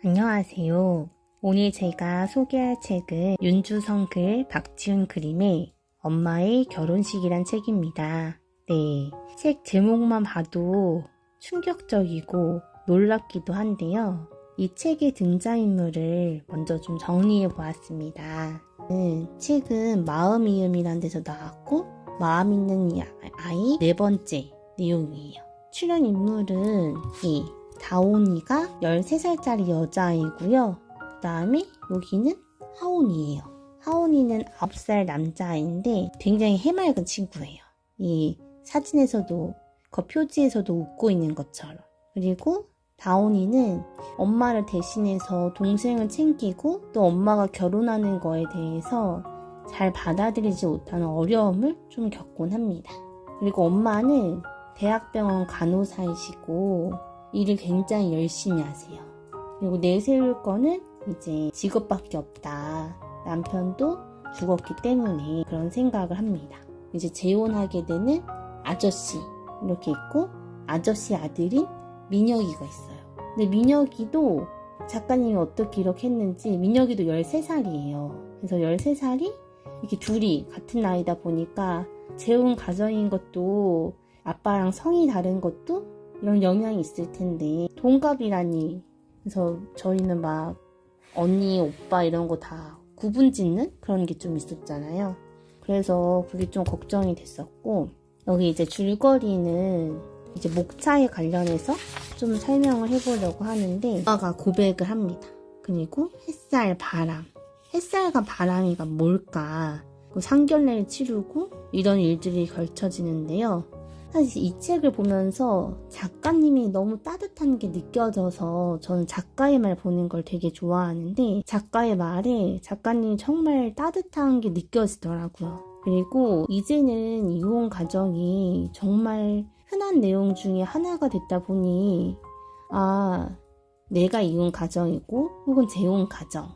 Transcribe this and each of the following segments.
안녕하세요. 오늘 제가 소개할 책은 윤주성 글, 박지훈 그림의 엄마의 결혼식이란 책입니다. 네, 책 제목만 봐도 충격적이고 놀랍기도 한데요. 이 책의 등장인물을 먼저 좀 정리해 보았습니다. 책은 마음이음이란 데서 나왔고 마음 있는 아이 네 번째 내용이에요. 출연 인물은 다온이가 13살짜리 여자아이고요. 그 다음에 여기는 하온이에요. 하온이는 9살 남자아이인데 굉장히 해맑은 친구예요. 이 사진에서도 표지에서도 웃고 있는 것처럼. 그리고 다온이는 엄마를 대신해서 동생을 챙기고 또 엄마가 결혼하는 거에 대해서 잘 받아들이지 못하는 어려움을 좀 겪곤 합니다. 그리고 엄마는 대학병원 간호사이시고 일을 굉장히 열심히 하세요. 그리고 내세울 거는 이제 직업밖에 없다. 남편도 죽었기 때문에 그런 생각을 합니다. 이제 재혼하게 되는 아저씨 이렇게 있고 아저씨 아들인 민혁이가 있어요. 근데 민혁이도 작가님이 어떻게 이렇게 했는지 민혁이도 13살이에요. 그래서 13살이 이렇게 둘이 같은 나이다 보니까 재혼 가정인 것도 아빠랑 성이 다른 것도 이런 영향이 있을 텐데 동갑이라니. 그래서 저희는 막 언니, 오빠 이런 거 다 구분 짓는 그런 게 좀 있었잖아요. 그래서 그게 좀 걱정이 됐었고 여기 이제 줄거리는 이제 목차에 관련해서 좀 설명을 해보려고 하는데 엄마가 고백을 합니다. 그리고 햇살, 바람. 햇살과 바람이가 뭘까? 상견례를 치르고 이런 일들이 걸쳐지는데요. 사실 이 책을 보면서 작가님이 너무 따뜻한 게 느껴져서 저는 작가의 말 보는 걸 되게 좋아하는데 작가의 말에 작가님이 정말 따뜻한 게 느껴지더라고요. 그리고 이제는 이혼 가정이 정말 흔한 내용 중에 하나가 됐다 보니 내가 이혼 가정이고 혹은 재혼 가정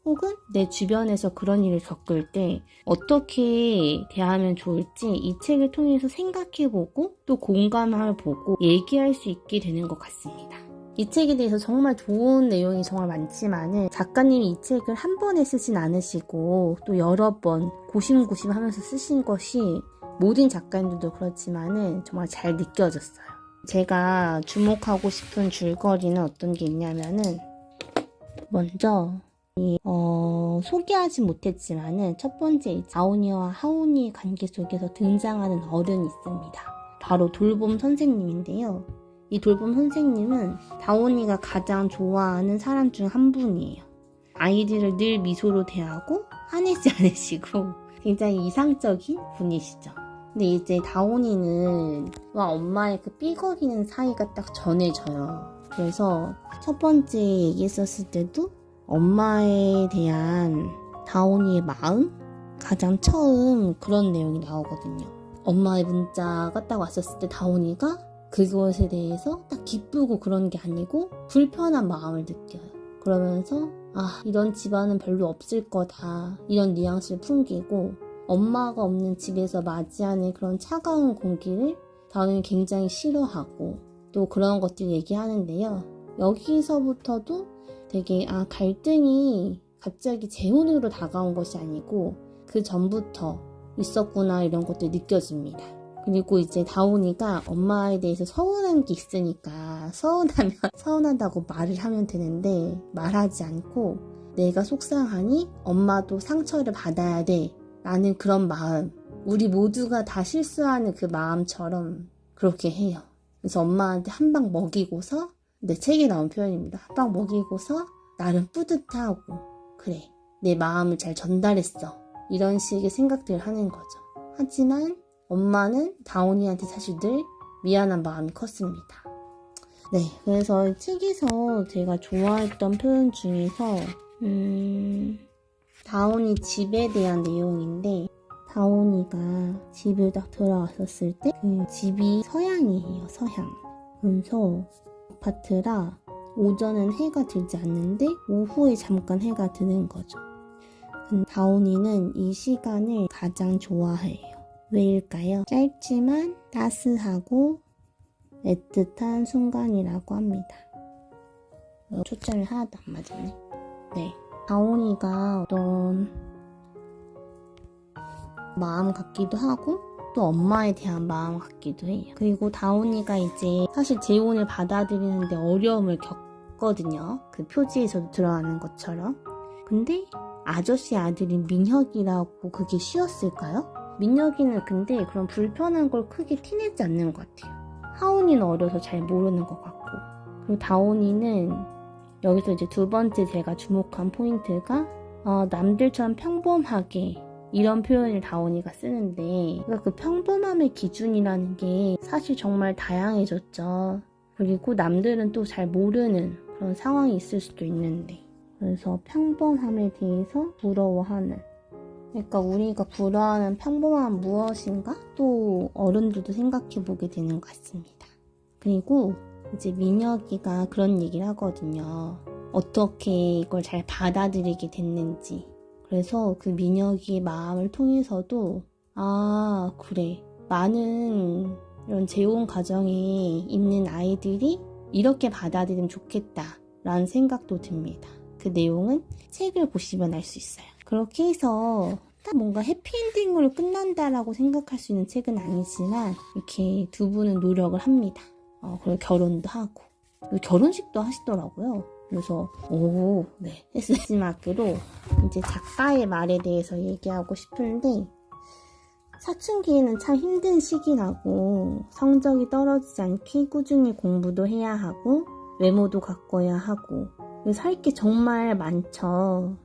혹은 내 주변에서 그런 일을 겪을 때 어떻게 대하면 좋을지 이 책을 통해서 생각해보고 또 공감해보고 얘기할 수 있게 되는 것 같습니다. 이 책에 대해서 정말 좋은 내용이 정말 많지만은 작가님이 이 책을 한 번에 쓰진 않으시고 또 여러 번 고심고심 하면서 쓰신 것이 모든 작가님들도 그렇지만은 정말 잘 느껴졌어요. 제가 주목하고 싶은 줄거리는 어떤 게 있냐면은 먼저 소개하지 못했지만은 첫 번째 다온이와 하온이의 관계 속에서 등장하는 어른이 있습니다. 바로 돌봄 선생님인데요. 이 돌봄 선생님은 다온이가 가장 좋아하는 사람 중 한 분이에요. 아이들을 늘 미소로 대하고 화내지 않으시고 굉장히 이상적인 분이시죠. 근데 이제 다온이는 엄마의 그 삐거리는 사이가 딱 전해져요. 그래서 첫 번째 얘기했었을 때도 엄마에 대한 다온이의 마음? 가장 처음 그런 내용이 나오거든요. 엄마의 문자가 딱 왔었을 때 다온이가 그것에 대해서 딱 기쁘고 그런 게 아니고 불편한 마음을 느껴요. 그러면서 이런 집안은 별로 없을 거다. 이런 뉘앙스를 풍기고 엄마가 없는 집에서 맞이하는 그런 차가운 공기를 다온이는 굉장히 싫어하고 또 그런 것들 얘기하는데요. 여기서부터도 되게 갈등이 갑자기 재혼으로 다가온 것이 아니고 그 전부터 있었구나 이런 것도 느껴집니다. 그리고 이제 다온이가 엄마에 대해서 서운한 게 있으니까 서운하면 서운하다고 말을 하면 되는데 말하지 않고 내가 속상하니 엄마도 상처를 받아야 돼 라는 그런 마음, 우리 모두가 다 실수하는 그 마음처럼 그렇게 해요. 그래서 엄마한테 한 방 먹이고서 내 책에 나온 표현입니다. 한 방 먹이고서 나름 뿌듯하고 그래 내 마음을 잘 전달했어 이런 식의 생각들을 하는 거죠. 하지만 엄마는 다온이한테 사실 늘 미안한 마음이 컸습니다. 네, 그래서 이 책에서 제가 좋아했던 표현 중에서 다온이 집에 대한 내용인데 다온이가 집을 딱 들어왔었을 때 그 집이 서양이에요. 서양. 그래서 아파트라 오전은 해가 들지 않는데 오후에 잠깐 해가 드는 거죠. 근데 다온이는 이 시간을 가장 좋아해요. 왜일까요? 짧지만 따스하고 애틋한 순간이라고 합니다. 초점이 하나도 안 맞았네. 네. 다온이가 어떤 마음 같기도 하고 또 엄마에 대한 마음 같기도 해요. 그리고 다온이가 이제 사실 재혼을 받아들이는데 어려움을 겪거든요. 그 표지에서도 드러나는 것처럼. 근데 아저씨 아들인 민혁이라고 그게 쉬웠을까요? 민혁이는 근데 그런 불편한 걸 크게 티내지 않는 것 같아요. 하온이는 어려서 잘 모르는 것 같고, 그리고 다온이는 여기서 이제 두 번째 제가 주목한 포인트가 남들처럼 평범하게 이런 표현을 다온이가 쓰는데, 그러니까 그 평범함의 기준이라는 게 사실 정말 다양해졌죠. 그리고 남들은 또 잘 모르는 그런 상황이 있을 수도 있는데, 그래서 평범함에 대해서 부러워하는, 그러니까 우리가 부러워하는 평범함은 무엇인가? 또 어른들도 생각해보게 되는 것 같습니다. 그리고 이제 민혁이가 그런 얘기를 하거든요. 어떻게 이걸 잘 받아들이게 됐는지. 그래서 그 민혁이의 마음을 통해서도 그래, 많은 이런 재혼 가정에 있는 아이들이 이렇게 받아들이면 좋겠다 라는 생각도 듭니다. 그 내용은 책을 보시면 알 수 있어요. 그렇게 해서 딱 뭔가 해피엔딩으로 끝난다라고 생각할 수 있는 책은 아니지만 이렇게 두 분은 노력을 합니다. 그리고 결혼도 하고 결혼식도 하시더라고요. 그래서 네, 마지막으로 이제 작가의 말에 대해서 얘기하고 싶은데, 사춘기에는 참 힘든 시기라고, 성적이 떨어지지 않게 꾸준히 공부도 해야 하고 외모도 가꿔야 하고 살 게 정말 많죠.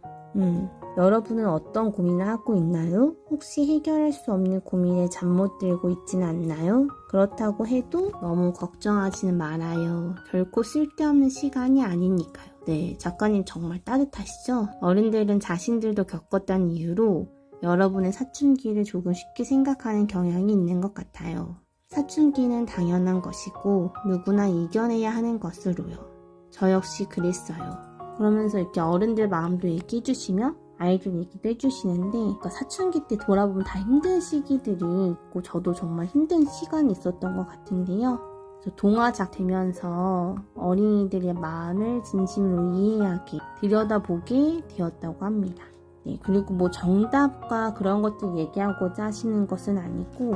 여러분은 어떤 고민을 하고 있나요? 혹시 해결할 수 없는 고민에 잠 못 들고 있지는 않나요? 그렇다고 해도 너무 걱정하지는 말아요. 결코 쓸데없는 시간이 아니니까요. 네, 작가님 정말 따뜻하시죠? 어른들은 자신들도 겪었다는 이유로 여러분의 사춘기를 조금 쉽게 생각하는 경향이 있는 것 같아요. 사춘기는 당연한 것이고 누구나 이겨내야 하는 것으로요. 저 역시 그랬어요. 그러면서 이렇게 어른들 마음도 얘기해 주시며 아이들 얘기도 해주시는데, 그러니까 사춘기 때 돌아보면 다 힘든 시기들이 있고 저도 정말 힘든 시간이 있었던 것 같은데요. 그래서 동화작 되면서 어린이들의 마음을 진심으로 이해하게 들여다보게 되었다고 합니다. 네, 그리고 뭐 정답과 그런 것들 얘기하고자 하시는 것은 아니고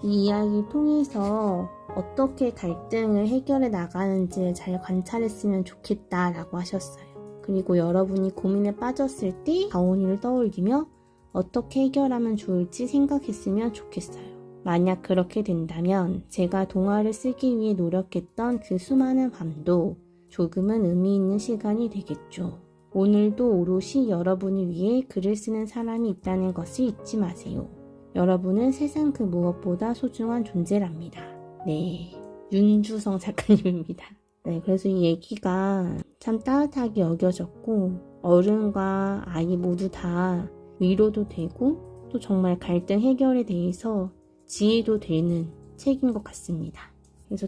이 이야기를 통해서 어떻게 갈등을 해결해 나가는지 잘 관찰했으면 좋겠다라고 하셨어요. 그리고 여러분이 고민에 빠졌을 때 다온이를 떠올리며 어떻게 해결하면 좋을지 생각했으면 좋겠어요. 만약 그렇게 된다면 제가 동화를 쓰기 위해 노력했던 그 수많은 밤도 조금은 의미 있는 시간이 되겠죠. 오늘도 오롯이 여러분을 위해 글을 쓰는 사람이 있다는 것을 잊지 마세요. 여러분은 세상 그 무엇보다 소중한 존재랍니다. 네, 윤주성 작가님입니다. 네, 그래서 이 얘기가 참 따뜻하게 여겨졌고 어른과 아이 모두 다 위로도 되고 또 정말 갈등 해결에 대해서 지혜도 되는 책인 것 같습니다. 그래서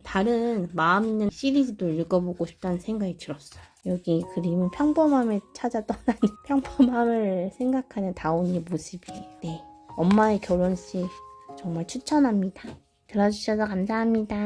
다른 마음 있는 시리즈도 읽어보고 싶다는 생각이 들었어요. 여기 그림은 평범함을 찾아 떠나는 평범함을 생각하는 다온이의 모습이에요. 네, 엄마의 결혼식 정말 추천합니다. 들어주셔서 감사합니다.